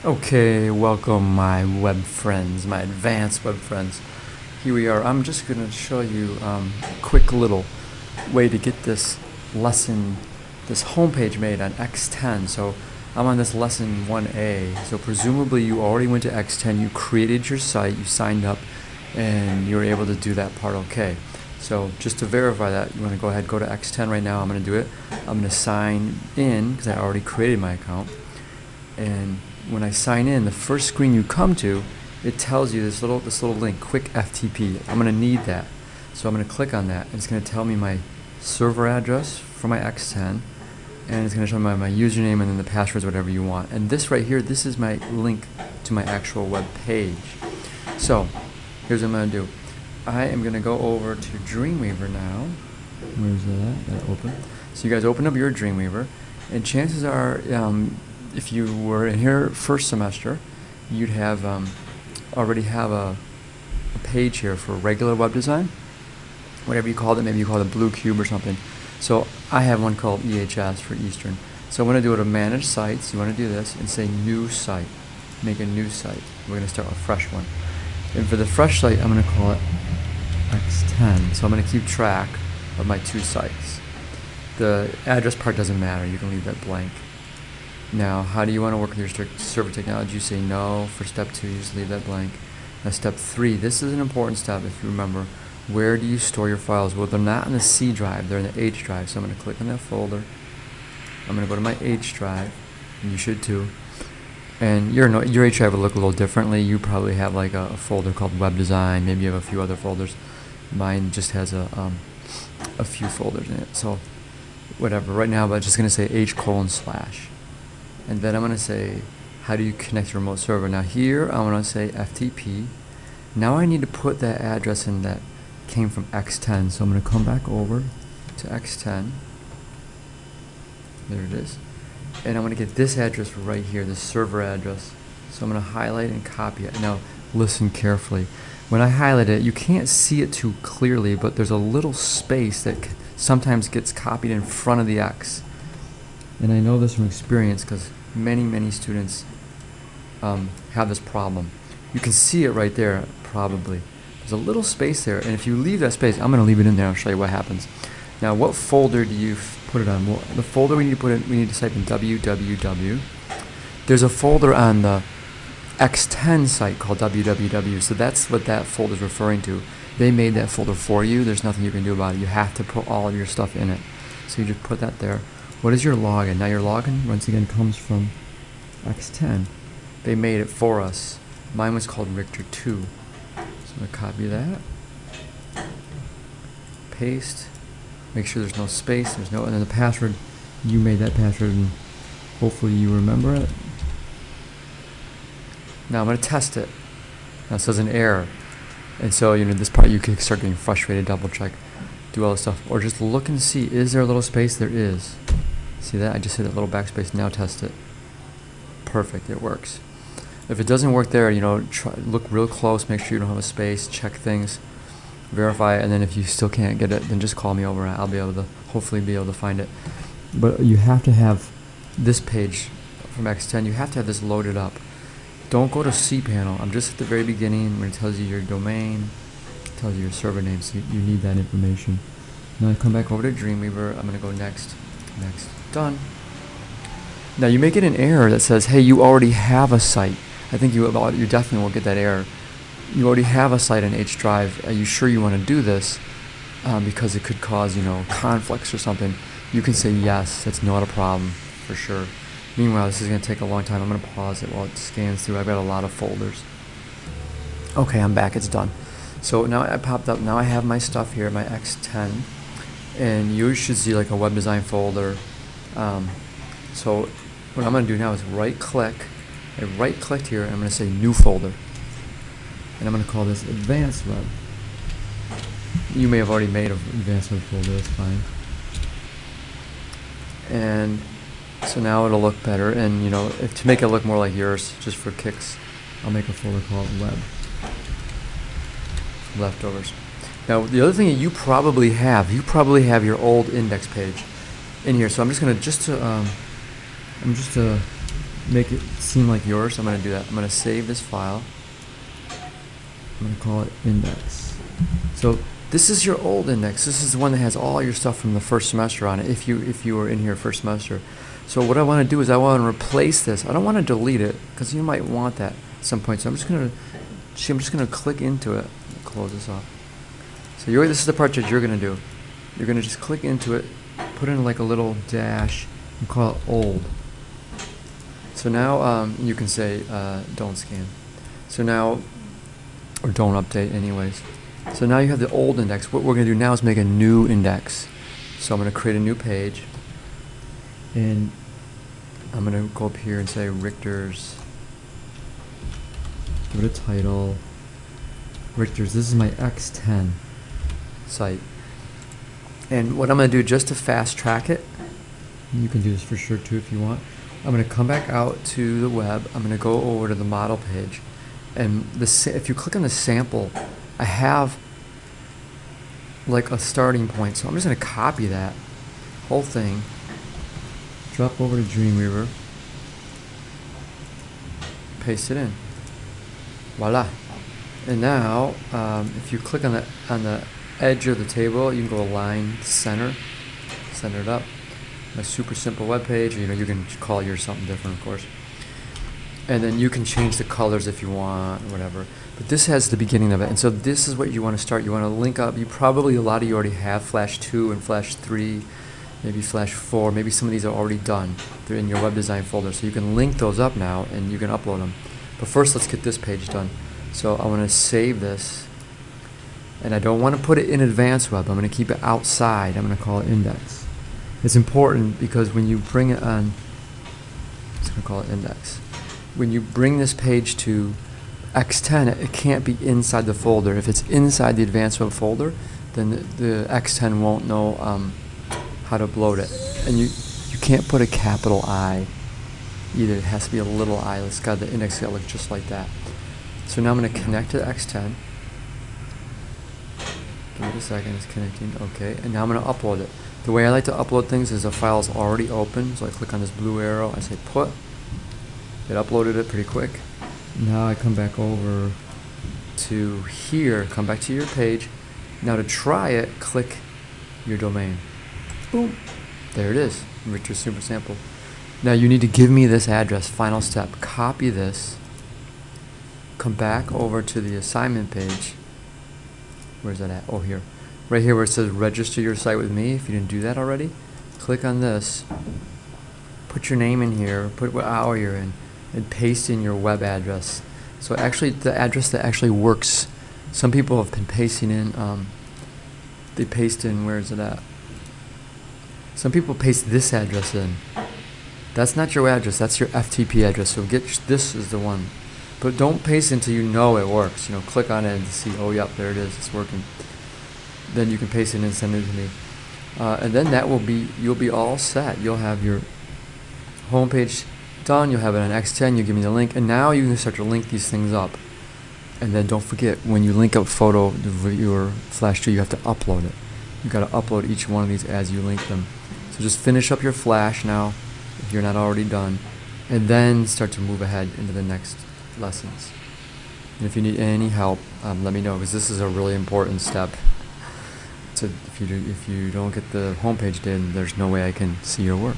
Okay, welcome my web friends, my advanced web friends. Here we are. I'm just going to show you a quick little way to get this lesson, this homepage made on X10. So I'm on this lesson 1A. So presumably you already went to X10, you created your site, you signed up, and you were able to do that part okay. So just to verify that, you want to go ahead, go to X10 right now. I'm going to do it. I'm going to sign in because I already created my account. And when I sign in, the first screen you come to, it tells you this little link, quick FTP. I'm going to need that. So I'm going to click on that, and it's going to tell me my server address for my X10, and it's going to show me my username and then the passwords, whatever you want. And this right here, this is my link to my actual web page. So here's what I'm going to do. I am going to go over to Dreamweaver now. Where's that? Got it open. So you guys open up your Dreamweaver, and chances are, if you were in here first semester, you'd have already have a page here for regular web design, whatever you called it. Maybe you call it Blue Cube or something. So I have one called EHS for Eastern. So I'm going to do it to manage sites. You want to do this and say new site. Make a new site. We're going to start with a fresh one. And for the fresh site, I'm going to call it X10. So I'm going to keep track of my two sites. The address part doesn't matter. You can leave that blank. Now, how do you want to work with your server technology? You say no. For step 2, you just leave that blank. Now, step 3, this is an important step if you remember. Where do you store your files? Well, they're not in the C drive, they're in the H drive. So I'm going to click on that folder. I'm going to go to my H drive, and you should too. And your H drive will look a little differently. You probably have like a folder called web design. Maybe you have a few other folders. Mine just has a few folders in it. So whatever. Right now, I'm just going to say H:/. And then I'm going to say, how do you connect your remote server? Now here, I'm going to say FTP. Now I need to put that address in that came from X10. So I'm going to come back over to X10. There it is. And I'm going to get this address right here, this server address. So I'm going to highlight and copy it. Now listen carefully. When I highlight it, you can't see it too clearly, but there's a little space that sometimes gets copied in front of the X. And I know this from experience because many students have this problem. You can see it right there, probably. There's a little space there, and if you leave that space, I'm going to leave it in there. I'll show you what happens. Now, what folder do you put it on? Well, the folder we need to put in, we need to type in www. There's a folder on the X10 site called www, so that's what that folder is referring to. They made that folder for you. There's nothing you can do about it. You have to put all of your stuff in it. So you just put that there. What is your login? Now your login, once again, comes from X10. They made it for us. Mine was called Richter 2. So I'm going to copy that. Paste. Make sure there's no space. And then the password, you made that password and hopefully you remember it. Now I'm going to test it. Now it says an error. And so, this part you can start getting frustrated, double check, do all this stuff. Or just look and see, is there a little space? There is. See that? I just hit that little backspace. Now test it. Perfect. It works. If it doesn't work there, look real close. Make sure you don't have a space. Check things. Verify it. And then if you still can't get it, then just call me over. I'll be able to hopefully be able to find it. But you have to have this page from X10. You have to have this loaded up. Don't go to cPanel. I'm just at the very beginning when it tells you your domain, it tells you your server name. So you need that information. Now I come back over to Dreamweaver. I'm going to go next. Next. Done. Now you may get an error that says, hey, you already have a site. I think you definitely will get that error. You already have a site in H drive. Are you sure you want to do this? Because it could cause, conflicts or something. You can say yes, that's not a problem, for sure. Meanwhile, this is going to take a long time. I'm going to pause it while it scans through. I've got a lot of folders. Okay, I'm back. It's done. So now I popped up. Now I have my stuff here, my X10. And you should see like a web design folder. So what I'm going to do now is right click. I right clicked here and I'm going to say new folder. And I'm going to call this advanced web. You may have already made an advanced web folder, that's fine. And so now it'll look better. And to make it look more like yours, just for kicks, I'll make a folder called web. Leftovers. Now the other thing that you probably have your old index page in here. So I'm just gonna make it seem like yours. I'm going to do that. I'm going to save this file. I'm going to call it index. So this is your old index. This is the one that has all your stuff from the first semester on it, if you were in here first semester. So what I want to do is I want to replace this. I don't want to delete it because you might want that at some point. So I'm just going to click into it. Close this off. So this is the part that you're going to do. You're going to just click into it, put in like a little dash, and call it old. So now you can say don't scan. So now, or don't update anyways. So now you have the old index. What we're going to do now is make a new index. So I'm going to create a new page. And I'm going to go up here and say Richter's. Give it a title. Richter's. This is my X10 site. And what I'm going to do just to fast track it, you can do this for sure too if you want. I'm going to come back out to the web. I'm going to go over to the model page. And if you click on the sample, I have like a starting point. So I'm just going to copy that whole thing, drop over to Dreamweaver, paste it in. Voila. And now, if you click on the edge of the table, you can go align center it up. A super simple web page. You can call yours something different, of course. And then you can change the colors if you want, or whatever. But this has the beginning of it. And so this is what you want to start. You want to link up. A lot of you already have Flash 2 and Flash 3, maybe Flash 4. Maybe some of these are already done. They're in your web design folder. So you can link those up now and you can upload them. But first, let's get this page done. So I want to save this. And I don't want to put it in Advanced Web. I'm going to keep it outside. I'm going to call it Index. It's important because when you bring it on, I'm just going to call it Index. When you bring this page to X10, it can't be inside the folder. If it's inside the Advanced Web folder, then the X10 won't know how to upload it. And you can't put a capital I either. It has to be a little I. It's got the index got to look just like that. So now I'm going to connect to X10. Give it a second, it's connecting. Okay, and now I'm going to upload it. The way I like to upload things is the file's already open. So I click on this blue arrow, I say put. It uploaded it pretty quick. Now I come back over to here, come back to your page. Now to try it, click your domain. Boom. There it is, Richter's Super Sample. Now you need to give me this address, final step. Copy this, come back over to the assignment page. Where's that at? Oh, here. Right here where it says register your site with me. If you didn't do that already, click on this. Put your name in here, put what hour you're in, and paste in your web address. So actually the address that actually works. Some people have been pasting in, they paste in, where is it at? Some people paste this address in. That's not your address, that's your FTP address. So this is the one. But don't paste until you know it works. Click on it and see, oh, yep, there it is, it's working. Then you can paste it in and send it to me. And then you'll be all set. You'll have your homepage done, you'll have it on X10, you give me the link, and now you can start to link these things up. And then don't forget, when you link up photo, your Flash 2, you have to upload it. You got to upload each one of these as you link them. So just finish up your Flash now, if you're not already done, and then start to move ahead into the next lessons. And if you need any help, let me know, because this is a really important step. So if you don't get the homepage done, there's no way I can see your work.